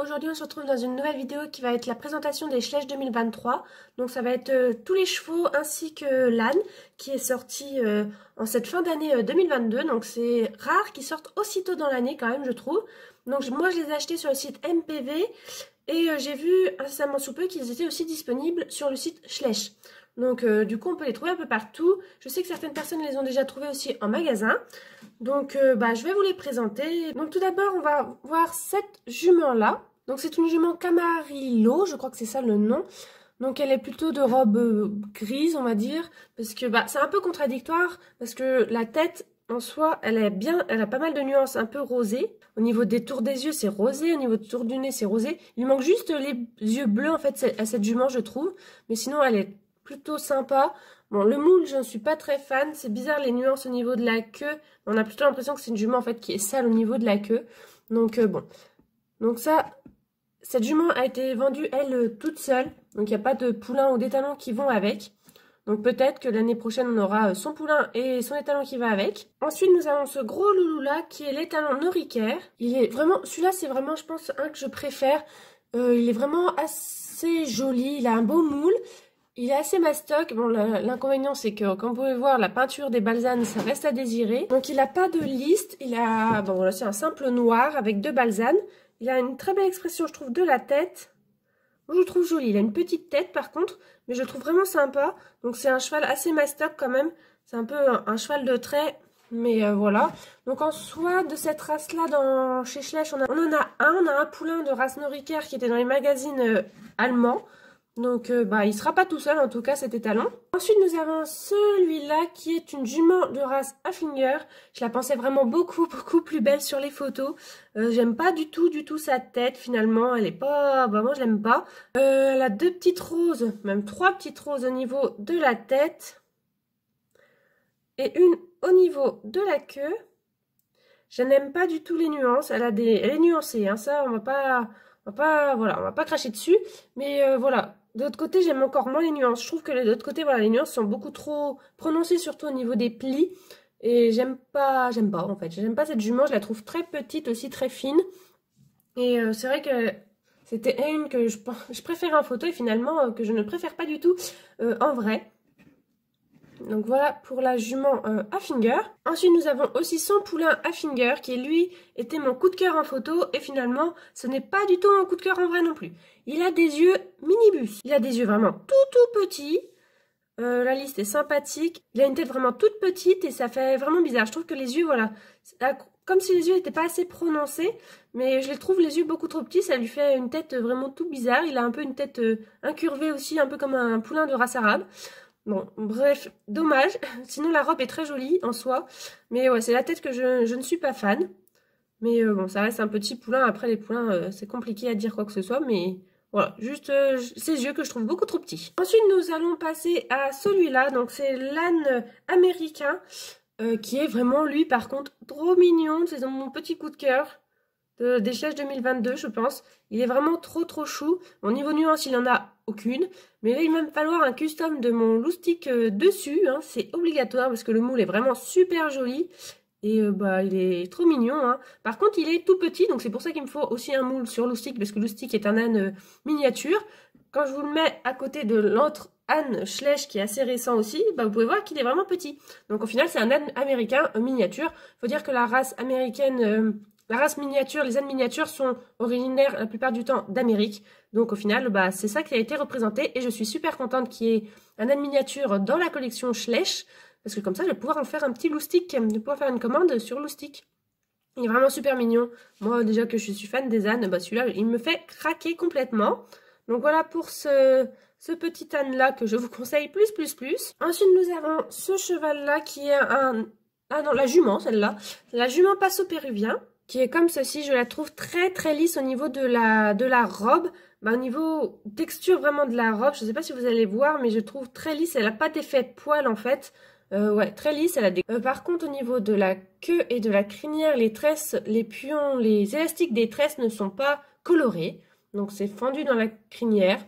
aujourd'hui on se retrouve dans une nouvelle vidéo qui va être la présentation des Schleich 2023. Donc ça va être tous les chevaux ainsi que l'âne qui est sorti en cette fin d'année 2022. Donc c'est rare qu'ils sortent aussitôt dans l'année quand même je trouve. Donc moi je les ai achetés sur le site MPV et j'ai vu incessamment sous peu qu'ils étaient aussi disponibles sur le site Schleich. Donc du coup on peut les trouver un peu partout. Je sais que certaines personnes les ont déjà trouvés aussi en magasin. Donc je vais vous les présenter. Donc tout d'abord on va voir cette jument là. Donc c'est une jument Camarillo, je crois que c'est ça le nom. Donc elle est plutôt de robe grise on va dire. Parce que c'est un peu contradictoire. Parce que la tête en soi elle est bien, elle a pas mal de nuances un peu rosées. Au niveau des tours des yeux c'est rosé, au niveau du tour du nez c'est rosé. Il manque juste les yeux bleus en fait à cette jument je trouve. Mais sinon elle est plutôt sympa. Bon, le moule, je ne suis pas très fan. C'est bizarre les nuances au niveau de la queue. On a plutôt l'impression que c'est une jument en fait qui est sale au niveau de la queue. Donc bon. Donc ça, cette jument a été vendue elle toute seule. Donc il n'y a pas de poulain ou d'étalon qui vont avec. Donc peut-être que l'année prochaine on aura son poulain et son étalon qui va avec. Ensuite nous avons ce gros loulou là qui est l'étalon Noriker. Il est vraiment, celui-là c'est vraiment je pense un que je préfère. Il est vraiment assez joli. Il a un beau moule. Il est assez mastoc. Bon, l'inconvénient, c'est que, comme vous pouvez voir, la peinture des balsanes, ça reste à désirer. Donc, il n'a pas de liste. Il a, bon, voilà, c'est un simple noir avec deux balsanes. Il a une très belle expression, je trouve, de la tête. Moi, je le trouve joli. Il a une petite tête, par contre, mais je le trouve vraiment sympa. Donc, c'est un cheval assez mastoc, quand même. C'est un peu un cheval de trait, mais voilà. Donc, en soi, de cette race-là, chez Schleich, on en a un poulain de race Noriker qui était dans les magazines allemands. Donc, il sera pas tout seul, en tout cas, cet étalon. Ensuite, nous avons celui-là, qui est une jument de race Haflinger. Je la pensais vraiment beaucoup plus belle sur les photos. J'aime pas du tout sa tête, finalement. Elle est pas... moi, je l'aime pas. Elle a deux petites roses, même trois petites roses au niveau de la tête. Et une au niveau de la queue. Je n'aime pas du tout les nuances. Elle est nuancée, hein. Ça, on va pas cracher dessus. Mais voilà. De l'autre côté, j'aime encore moins les nuances. Je trouve que de l'autre côté, voilà, les nuances sont beaucoup trop prononcées, surtout au niveau des plis. Et j'aime pas en fait. J'aime pas cette jument, je la trouve très petite aussi, très fine. Et c'est vrai que c'était une que je préfère en photo et finalement que je ne préfère pas du tout en vrai. Donc voilà pour la jument Haflinger. Ensuite nous avons aussi son poulain Haflinger qui lui était mon coup de cœur en photo et finalement ce n'est pas du tout un coup de cœur en vrai non plus. Il a des yeux minibus, il a des yeux vraiment tout petits. La liste est sympathique, il a une tête vraiment toute petite et ça fait vraiment bizarre. Je trouve que les yeux voilà, comme si les yeux n'étaient pas assez prononcés, mais je les trouve les yeux beaucoup trop petits, ça lui fait une tête vraiment tout bizarre. Il a un peu une tête incurvée aussi, un peu comme un poulain de race arabe. Bon, bref, dommage. Sinon, la robe est très jolie en soi. Mais ouais, c'est la tête que je ne suis pas fan. Mais bon, ça reste un petit poulain. Après, les poulains, c'est compliqué à dire quoi que ce soit. Mais voilà, juste ces yeux que je trouve beaucoup trop petits. Ensuite, nous allons passer à celui-là. Donc, c'est l'âne américain. Qui est vraiment, lui, par contre, trop mignon. C'est mon petit coup de cœur. Des Schleich 2022 je pense. Il est vraiment trop chou. Au niveau nuance il en a aucune. Mais là il va me falloir un custom de mon loustic dessus. Hein. C'est obligatoire parce que le moule est vraiment super joli. Et il est trop mignon. Hein. Par contre il est tout petit. Donc c'est pour ça qu'il me faut aussi un moule sur loustic. Parce que loustic est un âne miniature. Quand je vous le mets à côté de l'autre âne Schleich qui est assez récent aussi, vous pouvez voir qu'il est vraiment petit. Donc au final c'est un âne américain miniature. Il faut dire que la race américaine... la race miniature, les ânes miniatures sont originaires la plupart du temps d'Amérique. Donc au final, c'est ça qui a été représenté. Et je suis super contente qu'il y ait un âne miniature dans la collection Schleich. Parce que comme ça, je vais pouvoir en faire un petit loustic. Je vais pouvoir faire une commande sur loustic. Il est vraiment super mignon. Moi, déjà que je suis fan des ânes, celui-là, il me fait craquer complètement. Donc voilà pour ce petit âne-là que je vous conseille plus. Ensuite, nous avons ce cheval-là qui est ah non, la jument, celle-là. La jument Paso péruvien. Qui est comme ceci, je la trouve très lisse au niveau de la robe. Au niveau texture vraiment de la robe, je ne sais pas si vous allez voir, mais je trouve très lisse. Elle n'a pas d'effet de poil en fait. Ouais, très lisse. Elle a des... par contre, au niveau de la queue et de la crinière, les tresses, les pions, les élastiques des tresses ne sont pas colorés. Donc c'est fendu dans la crinière.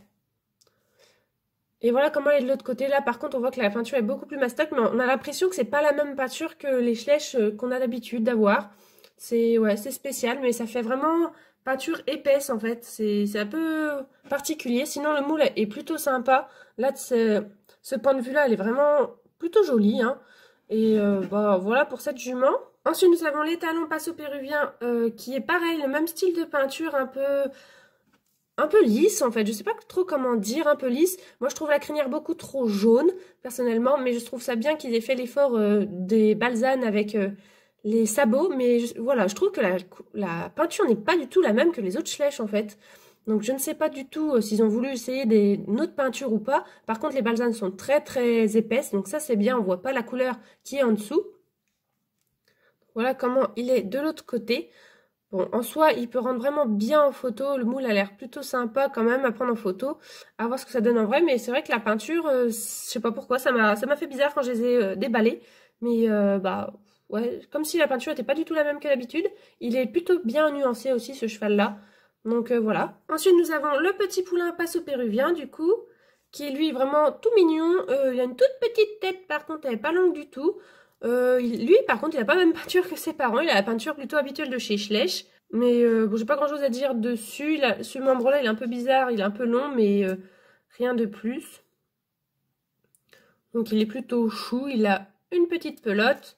Et voilà comment elle est de l'autre côté. Là, par contre, on voit que la peinture est beaucoup plus mastoc, mais on a l'impression que c'est pas la même peinture que les Schleich qu'on a l'habitude d'avoir. C'est spécial, mais ça fait vraiment peinture épaisse en fait. C'est un peu particulier. Sinon le moule est plutôt sympa. Là, de ce point de vue-là, elle est vraiment plutôt jolie, hein. Et bah, voilà pour cette jument. Ensuite, nous avons l'étalon Paso Péruvien qui est pareil, le même style de peinture, un peu lisse en fait. Je sais pas trop comment dire, un peu lisse. Moi, je trouve la crinière beaucoup trop jaune, personnellement, mais je trouve ça bien qu'ils aient fait l'effort des balsanes avec les sabots. Mais voilà, je trouve que la peinture n'est pas du tout la même que les autres Schleich en fait. Donc je ne sais pas du tout s'ils ont voulu essayer une autre peinture ou pas. Par contre, les balsanes sont très très épaisses, donc ça c'est bien, on voit pas la couleur qui est en dessous. Voilà comment il est de l'autre côté. Bon, en soi, il peut rendre vraiment bien en photo. Le moule a l'air plutôt sympa quand même à prendre en photo. À voir ce que ça donne en vrai. Mais c'est vrai que la peinture, je sais pas pourquoi, ça m'a fait bizarre quand je les ai déballés. Mais bah ouais, comme si la peinture n'était pas du tout la même que d'habitude. Il est plutôt bien nuancé aussi ce cheval-là. Donc voilà. Ensuite, nous avons le petit poulain Paso Péruvien du coup, qui est lui vraiment tout mignon. Il a une toute petite tête, par contre, elle n'est pas longue du tout. Lui, par contre, il n'a pas la même peinture que ses parents. Il a la peinture plutôt habituelle de chez Schleich. Mais bon, j'ai pas grand chose à dire dessus. Ce membre-là, il est un peu bizarre, il est un peu long, mais rien de plus. Donc, il est plutôt chou. Il a une petite pelote.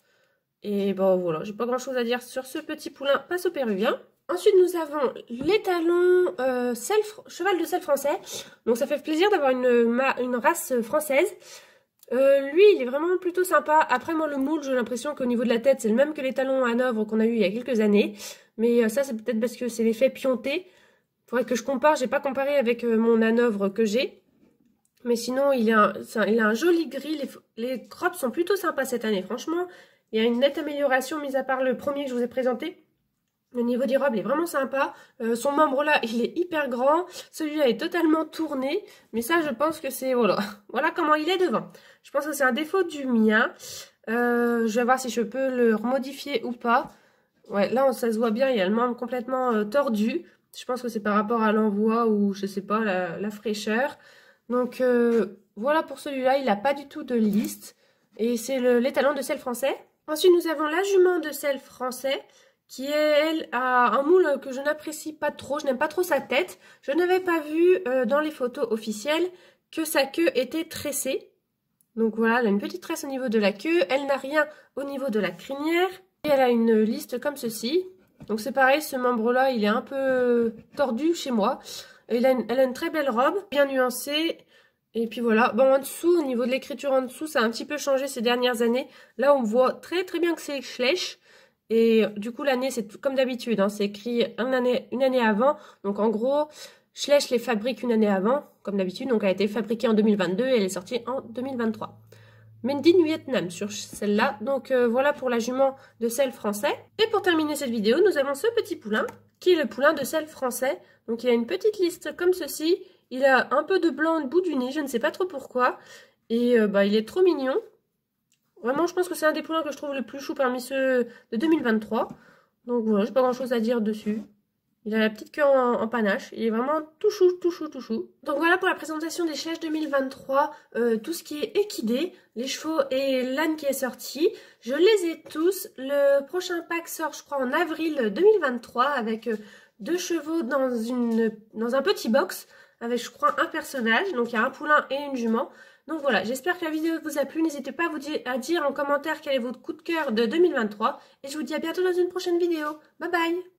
Et bon, voilà, j'ai pas grand chose à dire sur ce petit poulain Paso Péruvien. Ensuite, nous avons l'étalon cheval de selle français. Donc, ça fait plaisir d'avoir une race française. Lui, il est vraiment plutôt sympa. Après, moi, le moule, j'ai l'impression qu'au niveau de la tête, c'est le même que les talons Hanovre qu'on a eu il y a quelques années. Mais ça, c'est peut-être parce que c'est l'effet pianté. Il faudrait que je compare. J'ai pas comparé avec mon Hanovre que j'ai. Mais sinon, il a un joli gris. Les crops sont plutôt sympas cette année, franchement. Il y a une nette amélioration, mis à part le premier que je vous ai présenté. Le niveau des robes est vraiment sympa. Son membre là, il est hyper grand. Celui-là est totalement tourné. Mais ça, je pense que c'est... Voilà. Voilà comment il est devant. Je pense que c'est un défaut du mien. Je vais voir si je peux le remodifier ou pas. Ouais, là, ça se voit bien. Il y a le membre complètement tordu. Je pense que c'est par rapport à l'envoi ou je sais pas, la fraîcheur. Donc, voilà pour celui-là. Il n'a pas du tout de liste. Et c'est l'étalon de selle français. Ensuite, nous avons la jument de selle français, qui, elle, a un moule que je n'apprécie pas trop. Je n'aime pas trop sa tête. Je n'avais pas vu dans les photos officielles que sa queue était tressée. Donc voilà, elle a une petite tresse au niveau de la queue. Elle n'a rien au niveau de la crinière. Et elle a une liste comme ceci. Donc c'est pareil, ce membre-là, il est un peu tordu chez moi. Elle a une très belle robe, bien nuancée. Et puis voilà. Bon, en dessous, au niveau de l'écriture en dessous, ça a un petit peu changé ces dernières années. Là, on voit très très bien que c'est Schleich. Et du coup, l'année, c'est comme d'habitude, hein, c'est écrit une année avant. Donc, en gros, Schleich les fabrique une année avant, comme d'habitude. Donc, elle a été fabriquée en 2022 et elle est sortie en 2023. Made in Vietnam sur celle-là. Donc, voilà pour la jument de selle français. Et pour terminer cette vidéo, nous avons ce petit poulain, qui est le poulain de selle français. Donc, il a une petite liste comme ceci. Il a un peu de blanc au bout du nez, je ne sais pas trop pourquoi. Et bah, il est trop mignon. Vraiment, je pense que c'est un des poulains que je trouve le plus chou parmi ceux de 2023. Donc voilà, j'ai pas grand chose à dire dessus. Il a la petite queue en panache. Il est vraiment tout chou, tout chou, tout chou. Donc voilà pour la présentation des Schleich 2023. Tout ce qui est équidé, les chevaux et l'âne qui est sorti. Je les ai tous. Le prochain pack sort, je crois, en avril 2023 avec 2 chevaux dans un petit box avec, je crois, un personnage. Donc il y a un poulain et une jument. Donc voilà, j'espère que la vidéo vous a plu. N'hésitez pas à dire en commentaire quel est votre coup de cœur de 2023. Et je vous dis à bientôt dans une prochaine vidéo. Bye bye!